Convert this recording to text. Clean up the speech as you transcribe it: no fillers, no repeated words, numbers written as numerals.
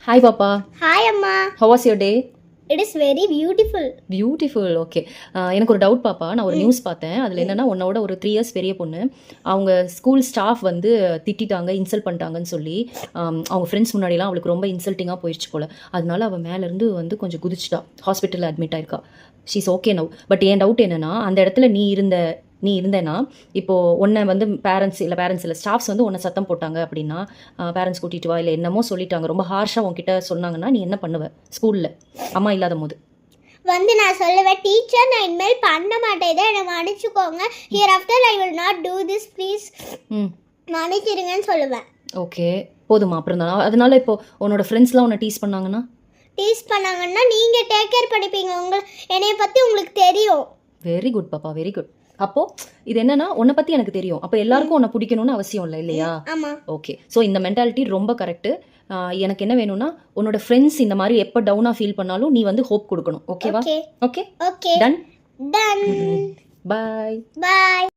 Hi, Papa. Hi, Amma. How was your day? It is very beautiful. Beautiful. Okay. எனக்கு ஒரு doubt பாப்பா. நான் ஒரு நியூஸ் பார்த்தேன். அதில் என்னன்னா உன்னோட ஒரு 3 இயர்ஸ் பெரிய பொண்ணு அவங்க ஸ்கூல் ஸ்டாஃப் வந்து திட்டிட்டாங்க, இன்சல்ட் பண்ணிட்டாங்கன்னு சொல்லி அவங்க ஃப்ரெண்ட்ஸ் முன்னாடிலாம் அவளுக்கு ரொம்ப இன்சல்ட்டிங்காக போயிடுச்சு போல. அதனால அவள் மேலேருந்து வந்து கொஞ்சம் குதிச்சிட்டா, ஹாஸ்பிட்டலில் அட்மிட் ஆயிருக்கா. She's okay now. But N doubt என்னன்னா, அந்த இடத்துல நீ இருந்தேன்னா இப்போது உன்னை வந்து பேரண்ட்ஸ் இல்லை ஸ்டாஃப்ஸ் வந்து உன்னை சத்தம் போட்டாங்க அப்படின்னா, பேரண்ட்ஸ் கூட்டிகிட்டு வா இல்லை என்னமோ சொல்லிட்டாங்க, ரொம்ப ஹார்ஷாக உன்கிட்ட சொன்னாங்கன்னா நீ என்ன பண்ணுவ ஸ்கூலில் அம்மா இல்லாத போது? வந்து நான் சொல்லுவேன், டீச்சர் நான் இனிமேல் பண்ண மாட்டேன், இதை என்னை மன்னிச்சுக்கோங்க, hereafter I will not do this, please மன்னிச்சிருங்கன்னு சொல்லுவேன். ஓகே, போதுமா? அப்புறம் தான் அதனால இப்போ உன்னோட ஃப்ரெண்ட்ஸ்லாம் உன்னை டீஸ் பண்ணாங்கன்னா நீங்கள் டேக் கேர் பண்ணிப்பீங்க, என்னைய பற்றி உங்களுக்கு தெரியும். வெரி குட் பாப்பா, வெரி குட். அப்போ இது என்னன்னா உன்னை பற்றி எனக்கு தெரியும், அப்போ எல்லாருக்கும் உன்னை பிடிக்கணும்னு அவசியம் இல்லை இல்லையா? ஆமாம். ஓகே, ஸோ இந்த மென்டாலிட்டி ரொம்ப கரெக்டு. எனக்கு என்ன வேணும்னா உன்னோட ஃப்ரெண்ட்ஸ் இந்த மாதிரி எப்போ டவுனாக ஃபீல் பண்ணாலும் நீ வந்து ஹோப் கொடுக்கணும். ஓகேவா? Okay, okay, done. Done. Bye. பாய்.